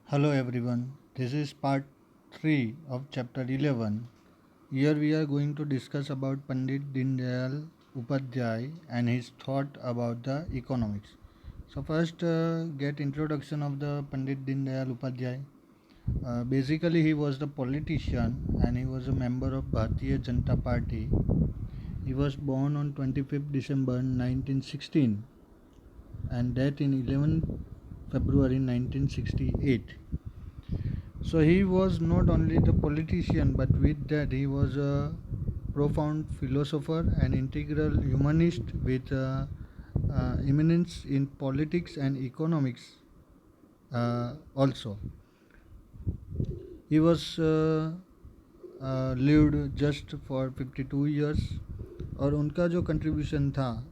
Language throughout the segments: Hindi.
Hello everyone, this is part 3 of chapter 11. Here we are going to discuss about Pandit Dindayal Upadhyay and his thought about the economics. So first get introduction of the Pandit Dindayal Upadhyay. Basically he was the politician and he was a member of Bharatiya Janata Party. He was born on 25th December 1916 and died in 11th February 1968. So he was not only the politician, but with that he was a profound philosopher and integral humanist with eminence in politics and economics also. He was lived just for 52 years और उनका जो कंट्रीब्यूशन था,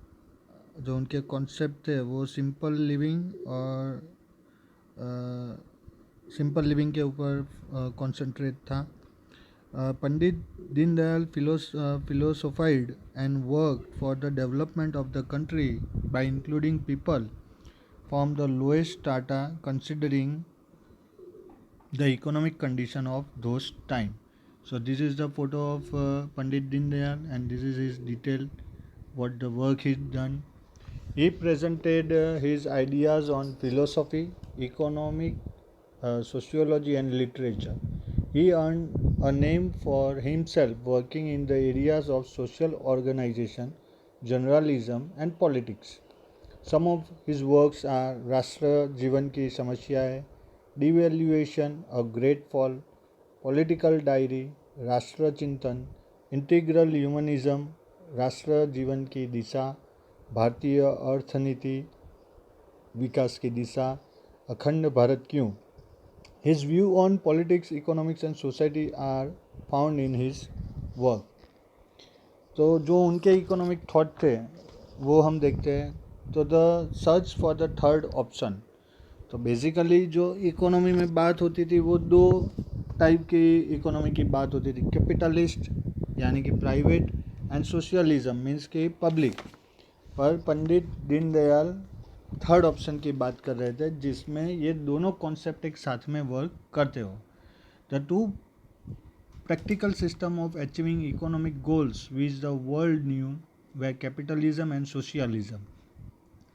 जो उनके कॉन्सेप्ट थे, वो सिंपल लिविंग के ऊपर कॉन्सेंट्रेट था. Pandit Dindayal philosophized and worked for the development of the country by including people from the lowest strata considering the economic condition of those time. So this is the photo of Pandit Dindayal and this is his detail what the work he's done. He presented his ideas on philosophy, economic, sociology and literature. He earned a name for himself working in the areas of social organization, journalism and politics. Some of his works are राष्ट्र जीवन की समस्याएं, Devaluation, A Great Fall, Political Diary, राष्ट्र चिंतन, इंटीग्रल ह्यूमनिज्म, राष्ट्र जीवन की दिशा, भारतीय अर्थनीति, विकास की दिशा, अखंड भारत क्यों. His view on politics, economics and society are found in his work. तो जो उनके इकोनॉमिक थॉट थे वो हम देखते हैं. तो the search for the third option. तो बेसिकली जो इकोनॉमी में बात होती थी वो दो टाइप की इकोनॉमी की बात होती थी. कैपिटलिस्ट यानी कि प्राइवेट एंड सोशलिज्म मीन्स कि पब्लिक. पर पंडित दीनदयाल थर्ड ऑप्शन की बात कर रहे थे जिसमें ये दोनों कॉन्सेप्ट एक साथ में वर्क करते हो. The two practical system of achieving economic goals which the world knew were capitalism and socialism.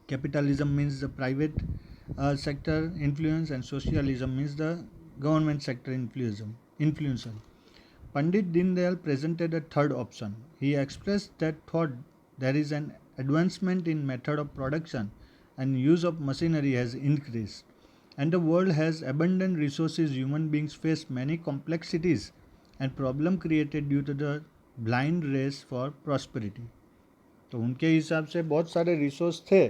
Capitalism means the private sector influence and socialism means the government sector influence. Pandit Dindayal presented a third option. He expressed that thought there is an advancement in method of production and use of machinery has increased and the world has abundant resources. Human beings face many complexities and problem created due to the blind race for prosperity. तो उनके हिसाब से बहुत सारे रिसोर्स थे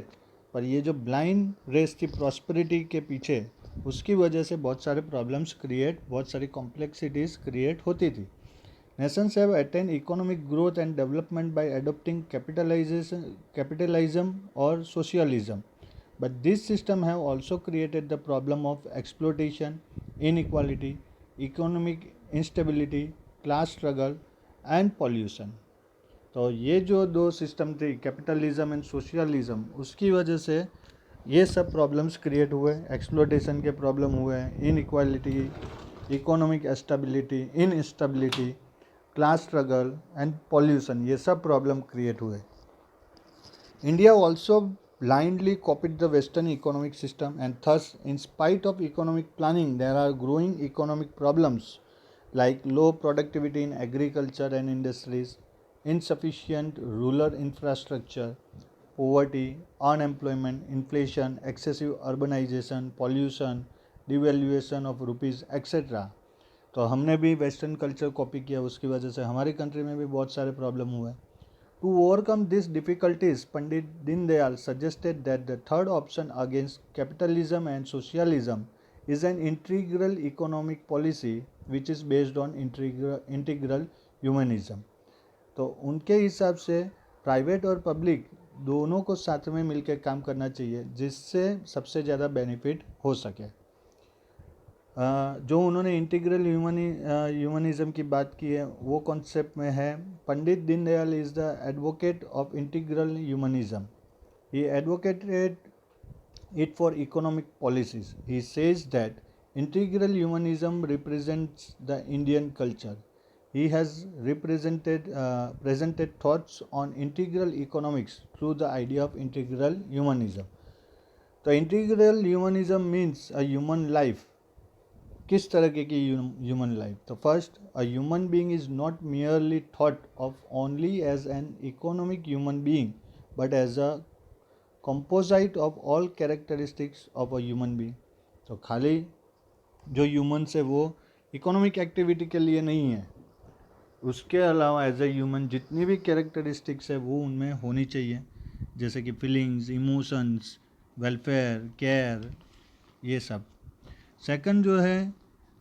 पर ये जो ब्लाइंड रेस थी प्रॉस्पेरिटी के पीछे उसकी वजह से बहुत सारे प्रॉब्लम्स बहुत सारी कॉम्प्लेक्सिटीज़ क्रिएट होती थी. Nations have attained economic growth and development by adopting capitalism or socialism. But this system have also created the problem of exploitation, inequality, economic instability, class struggle and pollution. तो ये जो दो सिस्टम थी कैपिटलिज्म एंड सोशलिज्म उसकी वजह से ये सब प्रॉब्लम्स क्रिएट हुए. एक्सप्लोटेशन के प्रॉब्लम हुए, inequality, economic stability, instability, class struggle and pollution, ये सब प्रॉब्लम क्रिएट हुए. India also blindly copied the Western economic system and thus in spite of economic planning there are growing economic problems like low productivity in agriculture and industries, insufficient rural infrastructure, poverty, unemployment, inflation, excessive urbanization, pollution, devaluation of rupees etc. तो हमने भी वेस्टर्न कल्चर कॉपी किया उसकी वजह से हमारी कंट्री में भी बहुत सारे प्रॉब्लम हुए. To overcome these difficulties, Pandit Dindayal suggested that the third option against capitalism and socialism is an integral economic policy which is based on integral humanism. तो उनके हिसाब से प्राइवेट और पब्लिक दोनों को साथ में मिलकर काम करना चाहिए जिससे सबसे ज़्यादा बेनिफिट हो सके. जो उन्होंने इंटीग्रल ह्यूमनिज्म की बात की है वो कॉन्सेप्ट में है. Pandit Deendayal is the advocate of integral humanism. He advocated it for economic policies. He says that Integral humanism represents the Indian culture. He has presented thoughts on integral economics through the idea of integral humanism. The integral humanism means a human life. किस तरह की human life? The first, a human being is not merely thought of only as an economic human being, but as a composite of all characteristics of a human being. तो खाली जो ह्यूमन्स है वो इकोनॉमिक एक्टिविटी के लिए नहीं है, उसके अलावा एज ए ह्यूमन जितनी भी कैरेक्टरिस्टिक्स है वो उनमें होनी चाहिए, जैसे कि फीलिंग्स, इमोशंस, वेलफेयर, केयर, ये सब. सेकंड जो है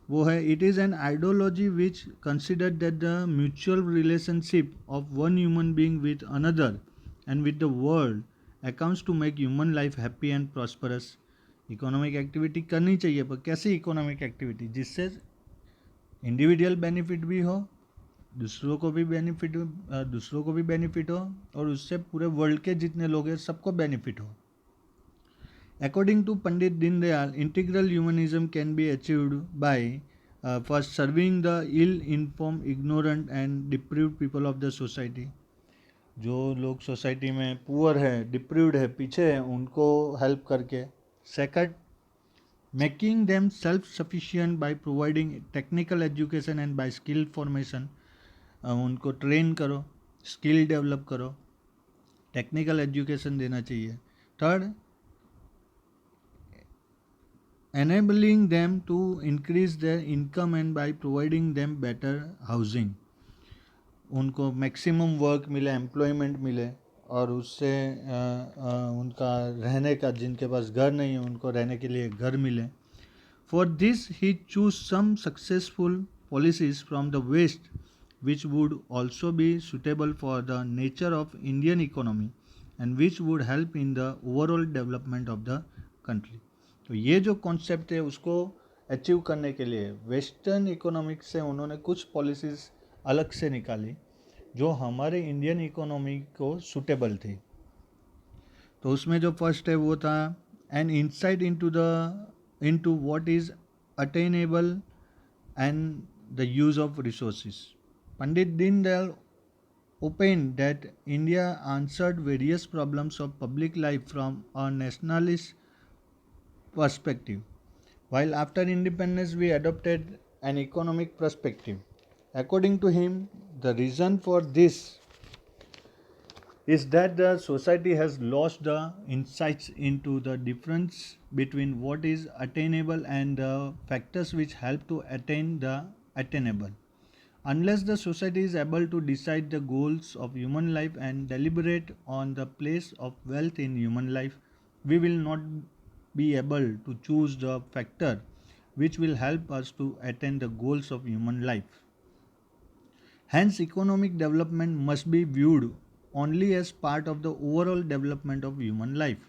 वो है it is an ideology which consider that the mutual relationship of one human being with another and with the world accounts to make human life happy and prosperous. Economic activity करनी चाहिए, पर कैसी इकोनॉमिक एक्टिविटी जिससे इंडिविजुअल बेनिफिट भी हो, दूसरों को भी बेनिफिट हो और उससे पूरे वर्ल्ड के जितने लोग हैं सबको बेनिफिट हो. According to Pandit Dindayal, integral humanism can be achieved by first serving the ill-informed, ignorant and deprived people of the society. जो लोग सोसाइटी में पुअर है, डिप्रीव्ड है, पीछे है, उनको हेल्प करके. Second, making them self sufficient by providing technical education and bye skill formation. उनको ट्रेन करो, स्किल डेवलप करो, टेक्निकल एजुकेशन देना चाहिए. Third, enabling them to increase their income and by providing them better housing. उनको मैक्सिमम वर्क मिले, एम्प्लॉयमेंट मिले और उससे उनका रहने का, जिनके पास घर नहीं है उनको रहने के लिए घर मिले. For this he choose some successful policies from the west which would also be suitable for the nature of Indian economy and which would help in the overall development of the country. तो ये जो कॉन्सेप्ट है उसको अचीव करने के लिए वेस्टर्न इकोनॉमिक्स से उन्होंने कुछ पॉलिसीज़ अलग से निकाली जो हमारे इंडियन इकोनॉमी को सूटेबल थी. तो उसमें जो फर्स्ट है वो था an insight into what is attainable and the use of resources. Pandit Deendayal opined that India answered various problems of public life from a nationalist perspective, while after independence we adopted an economic perspective. According to him, the reason for this is that the society has lost the insights into the difference between what is attainable and the factors which help to attain the attainable. Unless the society is able to decide the goals of human life and deliberate on the place of wealth in human life, we will not be able to choose the factor which will help us to attain the goals of human life. Hence, economic development must be viewed only as part of the overall development of human life.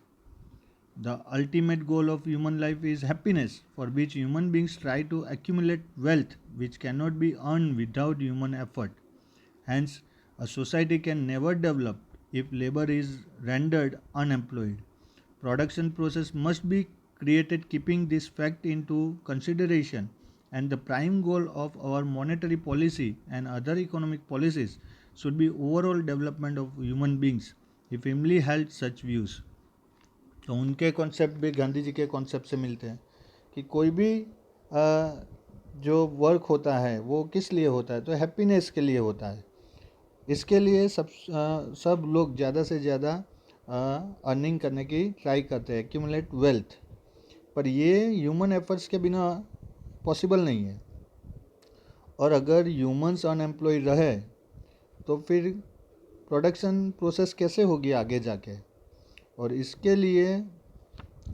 The ultimate goal of human life is happiness, for which human beings try to accumulate wealth which cannot be earned without human effort. Hence, a society can never develop if labor is rendered unemployed. Production process must be created keeping this fact into consideration, and the prime goal of our monetary policy and other economic policies should be overall development of human beings. He firmly held such views. तो उनके कॉन्सेप्ट भी गांधी जी के कॉन्सेप्ट से मिलते हैं कि कोई भी जो वर्क होता है वो किस लिए होता है, तो हैप्पीनेस के लिए होता है. इसके लिए सब लोग ज़्यादा से ज़्यादा अर्निंग करने की ट्राई करते हैं, एक्यूमुलेट वेल्थ. पर ये ह्यूमन एफर्ट्स के बिना पॉसिबल नहीं है. और अगर ह्यूमंस अनएम्प्लॉयड रहे तो फिर प्रोडक्शन प्रोसेस कैसे होगी आगे जाके. और इसके लिए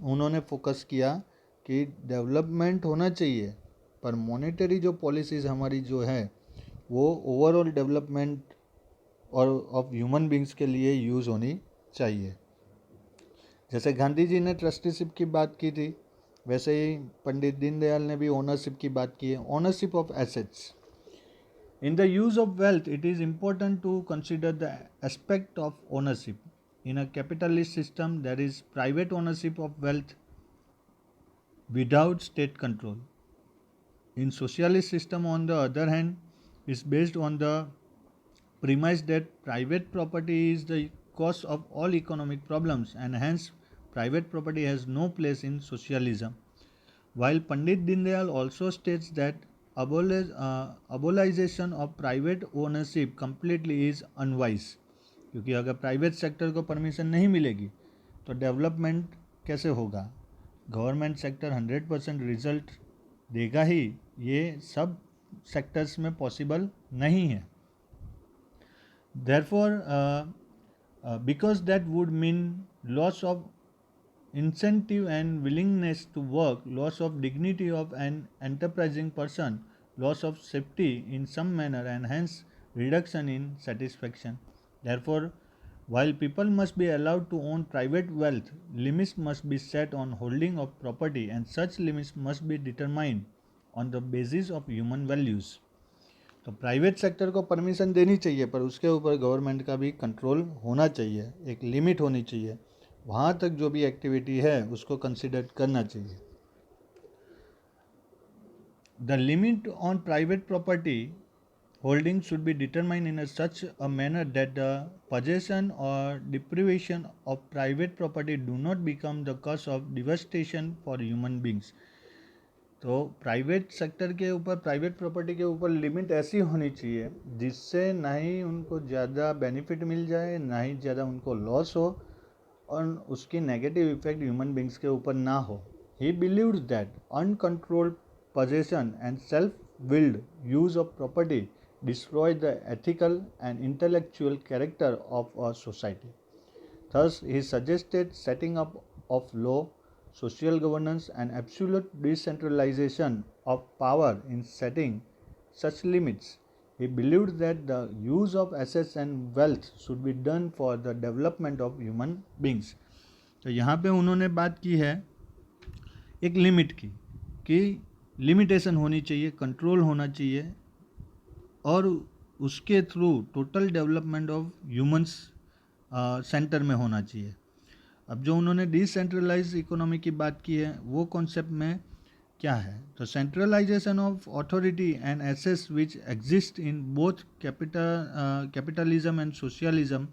उन्होंने फोकस किया कि डेवलपमेंट होना चाहिए, पर मॉनेटरी जो पॉलिसीज़ हमारी जो है वो ओवरऑल डेवलपमेंट और ऑफ ह्यूमन बींग्स के लिए यूज़ होनी चाहिए. जैसे गांधी जी ने ट्रस्टीशिप की बात की थी, वैसे ही पंडित दीनदयाल ने भी ओनरशिप की बात की है, ownership of assets. In the use of wealth, it is important to consider the aspect of ownership. In a capitalist system, there is private ownership of wealth without state control. In socialist system, on the other hand, is based on the premise that private property is the cause of all economic problems and hence private property has no place in socialism. While Pandit Dindayal also states that abolishing of private ownership completely is unwise, क्योंकि अगर प्राइवेट सेक्टर को परमिशन नहीं मिलेगी तो डेवलपमेंट कैसे होगा. गवर्नमेंट सेक्टर 100% रिजल्ट देगा ही, ये सब सेक्टर्स में पॉसिबल नहीं है. Therefore, because that would mean loss of incentive and willingness to work, loss of dignity of an enterprising person, loss of safety in some manner, and hence reduction in satisfaction. Therefore, while people must be allowed to own private wealth, limits must be set on holding of property, and such limits must be determined on the basis of human values. तो प्राइवेट सेक्टर को परमिशन देनी चाहिए पर उसके ऊपर गवर्नमेंट का भी कंट्रोल होना चाहिए, एक लिमिट होनी चाहिए. वहाँ तक जो भी एक्टिविटी है उसको कंसिडर करना चाहिए. The limit on private property holding should be determined in such a manner that the possession or deprivation of private property do not become the cause of devastation for human beings. तो प्राइवेट सेक्टर के ऊपर, प्राइवेट प्रॉपर्टी के ऊपर लिमिट ऐसी होनी चाहिए जिससे ना ही उनको ज़्यादा बेनिफिट मिल जाए, ना ही ज़्यादा उनको लॉस हो और उसकी नेगेटिव इफेक्ट ह्यूमन बींग्स के ऊपर ना हो. ही believed that uncontrolled possession and self-willed use of property destroy the ethical and intellectual character of a society. Thus, he suggested setting up of law, social governance and absolute decentralization of power in setting such limits. He believed that the use of assets and wealth should be done for the development of human beings. तो यहाँ पे उन्होंने बात की है एक लिमिट की, कि लिमिटेशन होनी चाहिए, कंट्रोल होना चाहिए और उसके through total development of humans centre में होना चाहिए. अब जो उन्होंने डिसेंट्रलाइज इकोनॉमी की बात की है वो कॉन्सेप्ट में क्या है, तो सेंट्रलाइजेशन ऑफ अथॉरिटी एंड एसेस which exist in both capitalism and socialism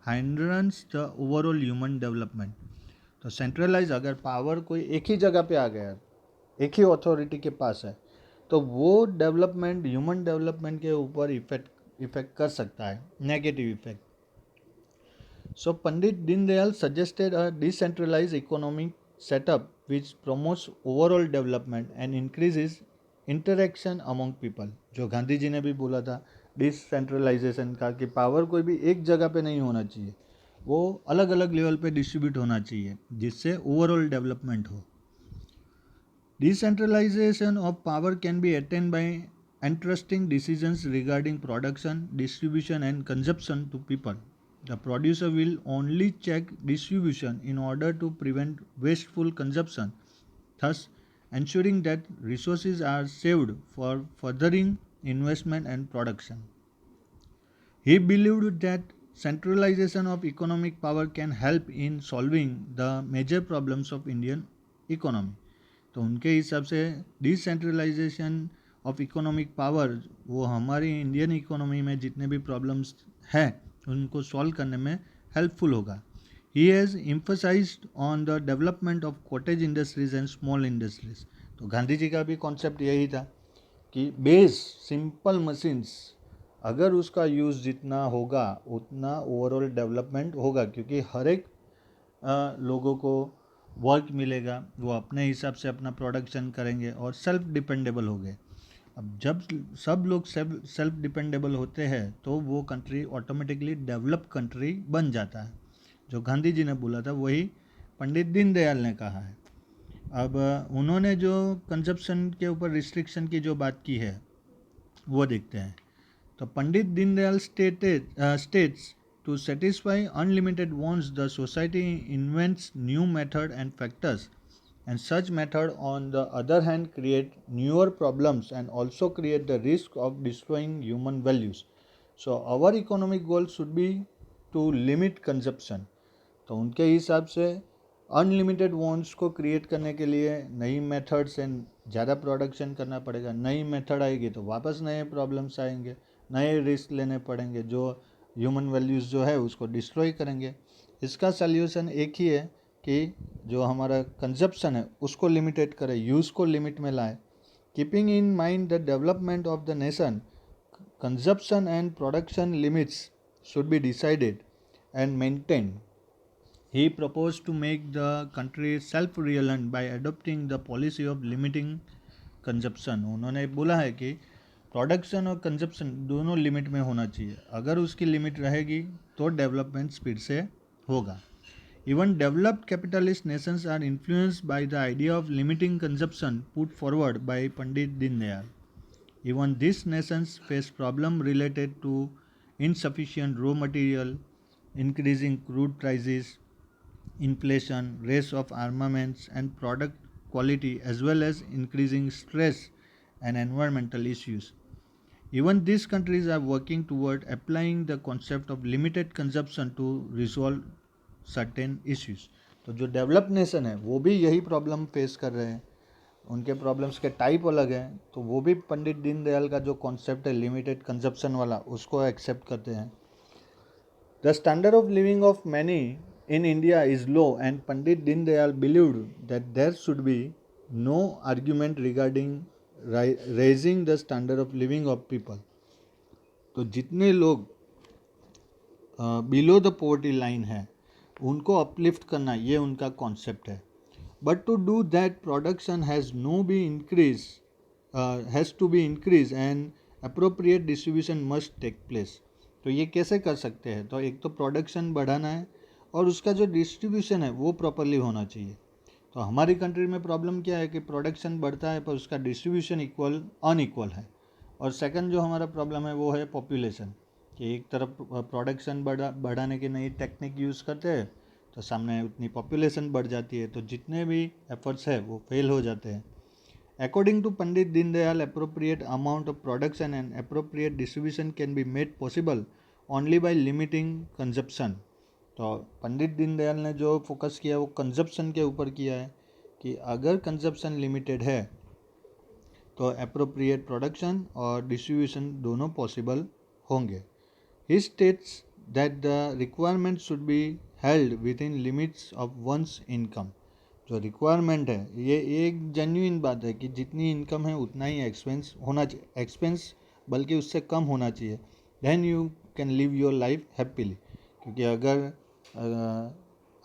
hindrance the overall human development. तो सेंट्रलाइज, अगर पावर कोई एक ही जगह पे आ गया, एक ही अथॉरिटी के पास है, तो वो डेवलपमेंट, ह्यूमन डेवलपमेंट के ऊपर इफेक्ट कर सकता है, negative effect. So Pandit Deendayal suggested a decentralize economic setup which promotes overall development and increases interaction among people. जो गांधी जी ने भी बोला था डिसेंट्रलाइजेशन का, कि पावर कोई भी एक जगह पे नहीं होना चाहिए, वो अलग अलग लेवल पे डिस्ट्रीब्यूट होना चाहिए जिससे ओवरऑल डेवलपमेंट हो. Decentralization of power can be attained by entrusting decisions regarding production, distribution and consumption to people. The producer will only check distribution in order to prevent wasteful consumption, thus ensuring that resources are saved for furthering investment and production. He believed that centralization of economic power can help in solving the major problems of Indian economy. तो उनके हिसाब से डिसेंट्रलाइजेशन ऑफ इकोनॉमिक पावर वो हमारी इंडियन इकोनॉमी में जितने भी प्रॉब्लम्स हैं उनको सॉल्व करने में हेल्पफुल होगा. He has emphasized on the development of cottage industries and small industries. तो गांधी जी का भी कॉन्सेप्ट यही था कि बेस सिंपल मशीन्स, अगर उसका यूज़ जितना होगा उतना ओवरऑल डेवलपमेंट होगा, क्योंकि हर एक लोगों को वर्क मिलेगा, वो अपने हिसाब से अपना प्रोडक्शन करेंगे और सेल्फ डिपेंडेबल हो गए. अब जब सब लोग सेल्फ डिपेंडेबल होते हैं तो वो कंट्री ऑटोमेटिकली डेवलप कंट्री बन जाता है. जो गांधी जी ने बोला था वही पंडित दीनदयाल ने कहा है. अब उन्होंने जो कंजप्शन के ऊपर रिस्ट्रिक्शन की जो बात की है वो देखते हैं. तो Pandit Deendayal states to satisfy unlimited wants, the society invents new method and factors, and such method on the other hand create newer problems and also create the risk of destroying human values. So our economic goal should be to limit consumption. तो उनके हिसाब से अनलिमिटेड वॉन्ट्स को क्रिएट करने के लिए नई मेथड से ज़्यादा प्रोडक्शन करना पड़ेगा। नई मेथड आएगी तो वापस नए प्रॉब्लम्स आएंगे, नए रिस्क लेने पड़ेंगे जो ह्यूमन वैल्यूज़ जो है उसको डिस्ट्रॉय करेंगे। इसका सल्यूशन एक ही है कि जो हमारा कंजप्शन है उसको लिमिटेड करें, यूज़ को लिमिट में लाए। Keeping in mind the development of the nation, consumption and production limits should be decided and maintained. He proposed to make the country self-reliant by adopting the policy of limiting consumption. उन्होंने बोला है कि प्रोडक्शन और कंजप्शन दोनों लिमिट में होना चाहिए। अगर उसकी लिमिट रहेगी तो डेवलपमेंट स्पीड से होगा। Even developed capitalist nations are influenced by the idea of limiting consumption put forward by Pandit Dindayal. Even these nations face problems related to insufficient raw material, increasing crude prices, inflation, race of armaments and product quality, as well as increasing stress and environmental issues. Even these countries are working toward applying the concept of limited consumption to resolve certain issues. तो जो डेवलप नेशन है वो भी यही प्रॉब्लम फेस कर रहे हैं। उनके प्रॉब्लम्स के टाइप अलग हैं, तो वो भी पंडित दीनदयाल का जो कॉन्सेप्ट है लिमिटेड कंजप्शन वाला उसको एक्सेप्ट करते हैं। The standard of living of many in India is low and Pandit Deendayal believed that there should be no argument regarding raising the standard of living of people. तो जितने लोग बिलो द पॉवर्टी लाइन है उनको अपलिफ्ट करना, ये उनका कॉन्सेप्ट है। But to do that, production has to be increased and appropriate distribution must take place. तो ये कैसे कर सकते हैं? तो एक तो प्रोडक्शन बढ़ाना है और उसका जो डिस्ट्रीब्यूशन है वो प्रॉपरली होना चाहिए। तो हमारी कंट्री में प्रॉब्लम क्या है कि प्रोडक्शन बढ़ता है पर उसका डिस्ट्रीब्यूशन अनइक्वल है। और सेकंड जो हमारा प्रॉब्लम है वो है पॉपुलेशन, कि एक तरफ प्रोडक्शन बढ़ाने की नई टेक्निक यूज़ करते हैं तो सामने उतनी पॉपुलेशन बढ़ जाती है, तो जितने भी एफर्ट्स है वो फेल हो जाते हैं। According to Pandit Deendayal, appropriate amount of production and appropriate distribution can be made possible only by limiting consumption. तो पंडित दीनदयाल ने जो फोकस किया वो कंजप्शन के ऊपर किया है कि अगर कंजप्शन लिमिटेड है तो अप्रोप्रिएट प्रोडक्शन और डिस्ट्रीब्यूशन दोनों पॉसिबल होंगे। He states that the requirement should be held within limits of one's income. जो रिक्वायरमेंट है ये एक जेन्युइन बात है कि जितनी इनकम है उतना ही एक्सपेंस होना चाहिए, एक्सपेंस बल्कि उससे कम होना चाहिए। Then you can live your life happily. क्योंकि अगर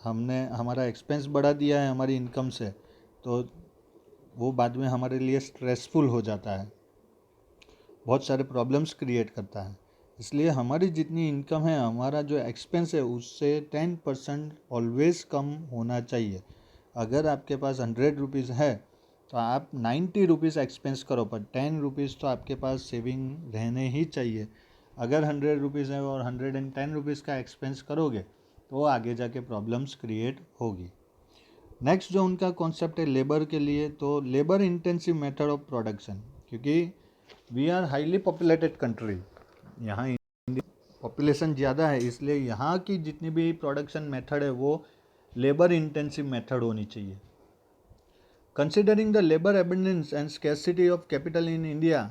हमने हमारा एक्सपेंस बढ़ा दिया है हमारी इनकम से तो वो बाद में हमारे लिए स्ट्रेसफुल हो जाता है, बहुत सारे प्रॉब्लम्स क्रिएट करता है। इसलिए हमारी जितनी इनकम है, हमारा जो एक्सपेंस है उससे 10% ऑलवेज़ कम होना चाहिए। अगर आपके पास 100 रुपीज़ है तो आप 90 रुपीज़ एक्सपेंस करो, पर 10 रुपीज़ तो आपके पास सेविंग रहने ही चाहिए। अगर 100 रुपीज़ है और 110 रुपीज़ का एक्सपेंस करोगे तो आगे जाके प्रॉब्लम्स क्रिएट होगी। नेक्स्ट जो उनका कॉन्सेप्ट है लेबर के लिए, तो labour intensive method of production, क्योंकि we are highly populated country, यहाँ पॉपुलेशन ज़्यादा है, इसलिए यहाँ की जितनी भी प्रोडक्शन मेथड है वो लेबर इंटेंसिव मेथड होनी चाहिए। Considering the labour abundance and scarcity of capital in India,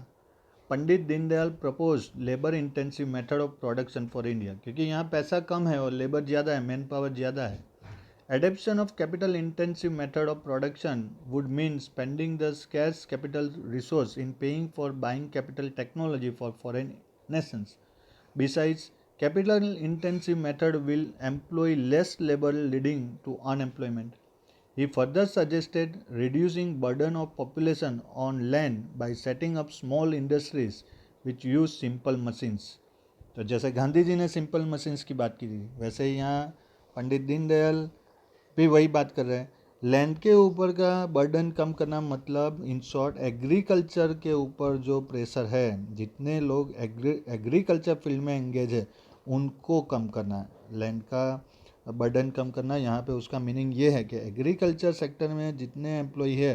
Pandit Deendayal propose labour intensive method of production for India. क्योंकि यहाँ पैसा कम है और लेबर ज़्यादा है, मैन पावर ज़्यादा है। Adoption of capital intensive method of production would mean spending the scarce capital resource in paying for buying capital technology for foreign nations. Besides, capital intensive method will employ less labor leading to unemployment. He further suggested reducing burden of population on land by setting up small industries which use simple machines. तो जैसे गांधी जी ने सिंपल मशीन्स की बात की थी, वैसे यहाँ पंडित दीनदयाल भी वही बात कर रहे हैं। लैंड के ऊपर का बर्डन कम करना मतलब इन शॉर्ट एग्रीकल्चर के ऊपर जो प्रेशर है, जितने लोग एग्रीकल्चर फील्ड में एंगेज है उनको कम करना है। लैंड का बर्डन कम करना, यहाँ पे उसका मीनिंग ये है कि एग्रीकल्चर सेक्टर में जितने एम्प्लॉई है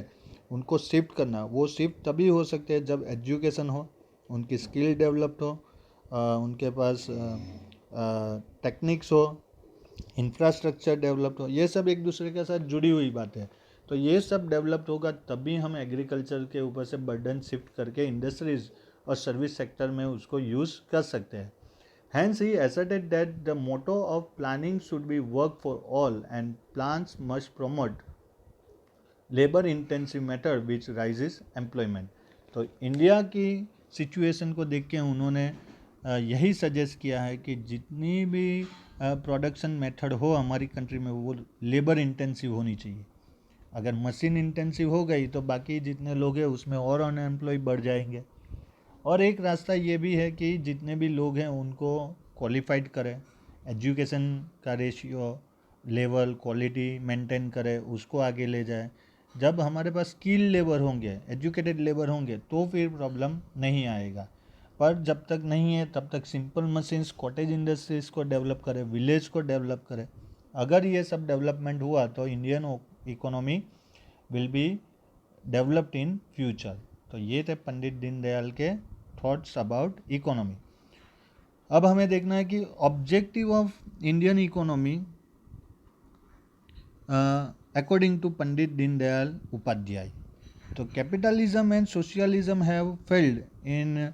उनको शिफ्ट करना। वो शिफ्ट तभी हो सकते हैं जब एजुकेशन हो, उनकी स्किल डेवलप्ड हो, उनके पास टेक्निक्स हो, इंफ्रास्ट्रक्चर डेवलप हो, ये सब एक दूसरे के साथ जुड़ी हुई बात है। तो ये सब डेवलप्ड होगा तभी हम एग्रीकल्चर के ऊपर से बर्डन शिफ्ट करके इंडस्ट्रीज और सर्विस सेक्टर में उसको यूज़ कर सकते हैं। Hence, he asserted that the motto of planning should be work for all and plans must promote labor intensive matter which rises employment। तो इंडिया की सिचुएशन को देख के उन्होंने यही सजेस्ट किया है कि जितनी भी प्रोडक्शन मेथड हो हमारी कंट्री में वो लेबर इंटेंसिव होनी चाहिए। अगर मशीन इंटेंसिव हो गई तो बाकी जितने लोग हैं उसमें और अनएम्प्लॉय बढ़ जाएंगे। और एक रास्ता ये भी है कि जितने भी लोग हैं उनको क्वालिफाइड करें, एजुकेशन का रेशियो लेवल क्वालिटी मेंटेन करें, उसको आगे ले जाए। जब हमारे पास स्किल लेबर होंगे, एजुकेटेड लेबर होंगे तो फिर प्रॉब्लम नहीं आएगा। पर जब तक नहीं है तब तक सिंपल मशीन्स, कॉटेज इंडस्ट्रीज़ को डेवलप करें, विलेज को डेवलप करें। अगर ये सब डेवलपमेंट हुआ तो Indian economy will be developed in future. तो ये थे पंडित दीनदयाल के थॉट्स अबाउट इकोनॉमी। अब हमें देखना है कि objective of Indian economy according to Pandit Deendayal Upadhyay. तो capitalism and socialism have failed in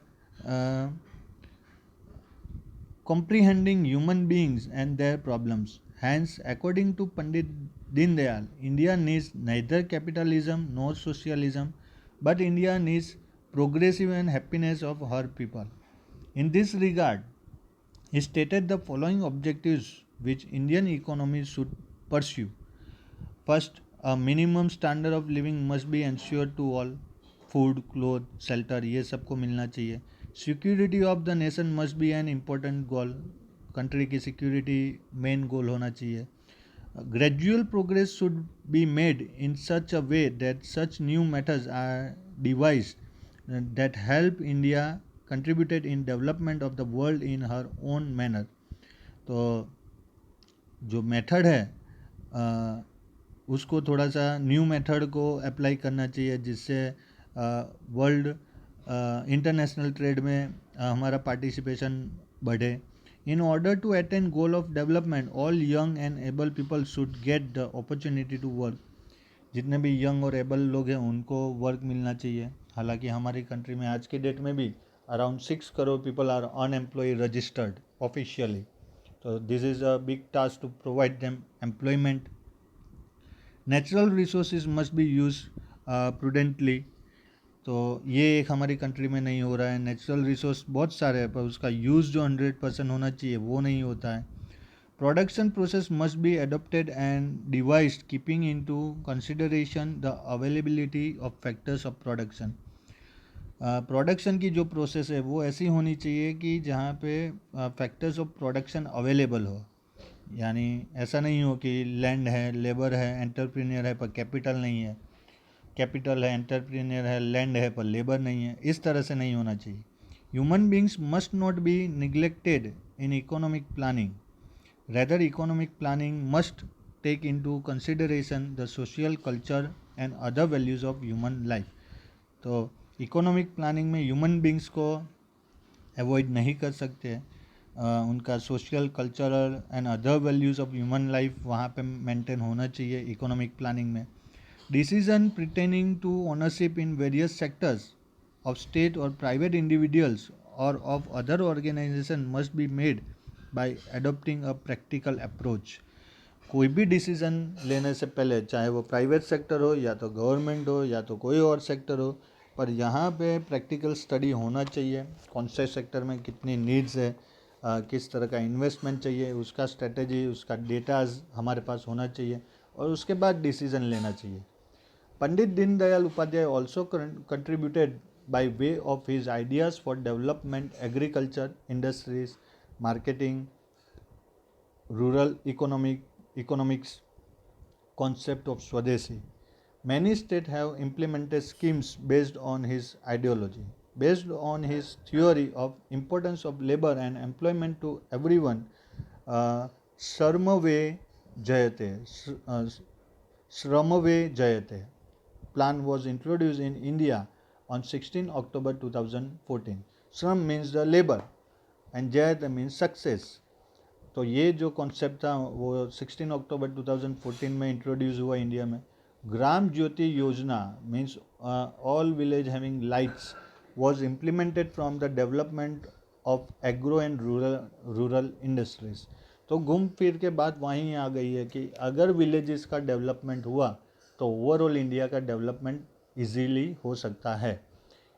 comprehending human beings and their problems. Hence, according to Pandit Dindayal, India needs neither capitalism nor socialism, but India needs progressive and happiness of her people. In this regard, he stated the following objectives which Indian economy should pursue. First, a minimum standard of living must be ensured to all. Food, cloth, shelter ये सबको मिलना चाहिए। Security of the nation must be an important goal. Country की सिक्योरिटी मेन गोल होना चाहिए। Gradual progress should be made in such a way that such new methods are devised that help India contributed in development of the world in her own manner. तो जो मेथड है उसको थोड़ा सा न्यू मेथड को अप्लाई करना चाहिए जिससे वर्ल्ड इंटरनेशनल ट्रेड में हमारा पार्टिसिपेशन बढ़े। In order to attain goal of development all young and able people should get the opportunity to work. जितने भी यंग और एबल लोग हैं उनको वर्क मिलना चाहिए। हालांकि हमारी कंट्री में आज के डेट में भी around 6 crore people are unemployed registered officially. तो this is a big task to provide them employment. Natural resources must be use prudently. तो ये एक हमारी कंट्री में नहीं हो रहा है। नेचुरल रिसोर्स बहुत सारे हैं पर उसका यूज़ जो 100% होना चाहिए वो नहीं होता है। Production process must be adopted and devised keeping into consideration the availability of factors of production. Production की जो प्रोसेस है वो ऐसी होनी चाहिए कि जहाँ पे फैक्टर्स ऑफ प्रोडक्शन अवेलेबल हो। यानी ऐसा नहीं हो कि लैंड है, लेबर है, एंटरप्रेन्योर है पर कैपिटल नहीं है, कैपिटल है, एंटरप्रेन्योर है, लैंड है पर लेबर नहीं है। इस तरह से नहीं होना चाहिए। Human beings must not be neglected in economic planning. Rather economic planning must take into consideration the social culture and other values of human life. तो इकोनॉमिक प्लानिंग में ह्यूमन बींग्स को अवॉइड नहीं कर सकते। उनका social cultural and other values of human life वहाँ पे मेंटेन होना चाहिए इकोनॉमिक प्लानिंग में। Decision pertaining to ownership in various sectors of state or private individuals or of other organization must be made by adopting a practical approach। कोई भी डिसीजन लेने से पहले चाहे वो प्राइवेट सेक्टर हो या तो गवर्नमेंट हो या तो कोई और सेक्टर हो, पर यहाँ पे प्रैक्टिकल स्टडी होना चाहिए। कौन से सेक्टर में कितनी नीड्स है, किस तरह का इन्वेस्टमेंट चाहिए, उसका स्ट्रेटेजी, उसका डेटाज हमारे पास होना चाहिए और उसके बाद डिसीजन लेना चाहिए। Pandit Dindayal Upadhyay also contributed by way of his ideas for development, agriculture, industries, marketing, rural economics, concept of Swadeshi. Many states have implemented schemes based on his ideology. Based on his theory of importance of labor and employment to everyone, Sharmave Jayate, Shramave Jayate plan was introduced in India on 16 October 2014. Shram means the labor and Jayate means success. तो ये जो कॉन्सेप्ट था वो 16 अक्टूबर 2014 में इंट्रोड्यूस हुआ इंडिया में। ग्राम ज्योति योजना means all village having lights was implemented from the development of agro and rural industries। तो घूम फिर के बात वहीं आ गई है कि अगर विलेजेस का डेवलपमेंट हुआ तो ओवरऑल इंडिया का डेवलपमेंट इजीली हो सकता है।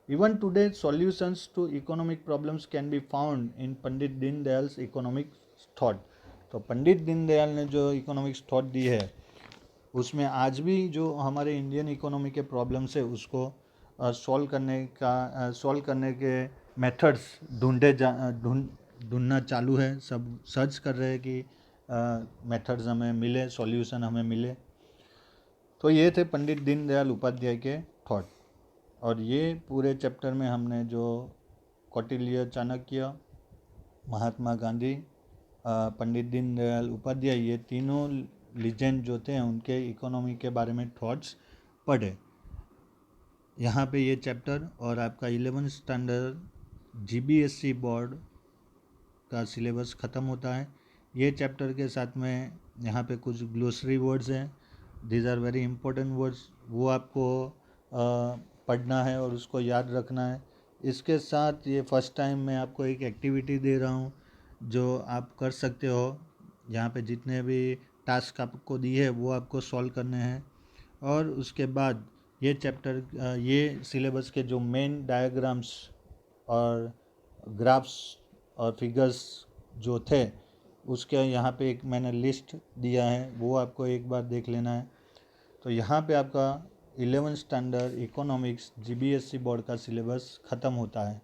Even today solutions to economic problems can be found in Pandit Deendayal's economic thought. तो पंडित दीनदयाल ने जो इकोनॉमिक्स थॉट दी है उसमें आज भी जो हमारे इंडियन इकोनॉमी के प्रॉब्लम्स है उसको सॉल्व करने के मेथड्स ढूंढना चालू है। सब सर्च कर रहे हैं कि मेथड्स हमें मिले, सॉल्यूशन हमें मिले। तो ये थे पंडित दीनदयाल उपाध्याय के थॉट। और ये पूरे चैप्टर में हमने जो कौटिल्य, चाणक्य, महात्मा गांधी, पंडित दीनदयाल उपाध्याय, ये तीनों लीजेंड जो थे उनके इकोनॉमी के बारे में थॉट्स पढ़े। यहाँ पे ये चैप्टर और आपका 11th स्टैंडर्ड GBSC बोर्ड का सिलेबस ख़त्म होता है। ये चैप्टर के साथ में यहाँ पे कुछ ग्लोसरी वर्ड्स हैं, these are very important words, वो आपको पढ़ना है और उसको याद रखना है। इसके साथ ये फर्स्ट टाइम मैं आपको एक एक्टिविटी दे रहा हूँ जो आप कर सकते हो। यहाँ पे जितने भी टास्क आपको दिए है वो आपको सॉल्व करने हैं। और उसके बाद ये चैप्टर, ये सिलेबस के जो मेन डायग्राम्स और ग्राफ्स और फिगर्स जो थे उसके यहाँ पे एक मैंने लिस्ट दिया है, वो आपको एक बार देख लेना है। तो यहाँ पे आपका 11th standard economics GBSC board का सिलेबस ख़त्म होता है।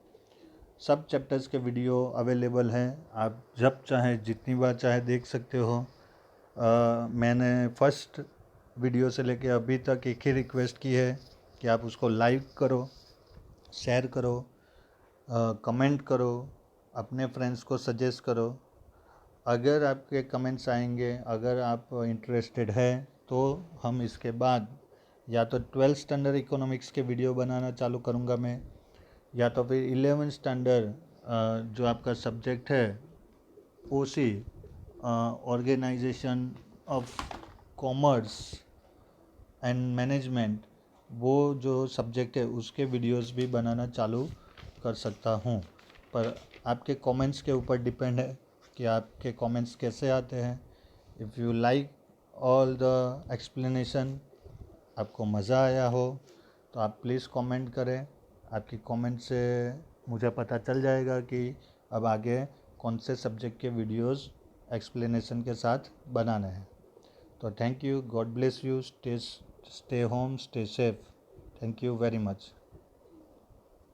सब चैप्टर्स के वीडियो अवेलेबल हैं, आप जब चाहे जितनी बार चाहे देख सकते हो। मैंने फर्स्ट वीडियो से लेके अभी तक एक ही रिक्वेस्ट की है कि आप उसको लाइक करो, शेयर करो, कमेंट करो, अपने फ्रेंड्स को सजेस्ट करो। अगर आपके कमेंट्स आएंगे, अगर आप इंटरेस्टेड है तो हम इसके बाद या तो 12th स्टैंडर्ड इकोनॉमिक्स के वीडियो बनाना चालू करूँगा मैं, या तो फिर 11th स्टैंडर्ड जो आपका सब्जेक्ट है OC, organisation of commerce and management, वो जो सब्जेक्ट है उसके वीडियोस भी बनाना चालू कर सकता हूँ। पर आपके कमेंट्स के ऊपर डिपेंड है कि आपके कमेंट्स कैसे आते हैं। If you like all the explanation, आपको मज़ा आया हो तो आप प्लीज़ कमेंट करें। आपकी कमेंट से मुझे पता चल जाएगा कि अब आगे कौन से सब्जेक्ट के वीडियोस एक्सप्लेनेशन के साथ बनाने हैं। तो thank you, God bless you, stay home, stay safe, thank you very much.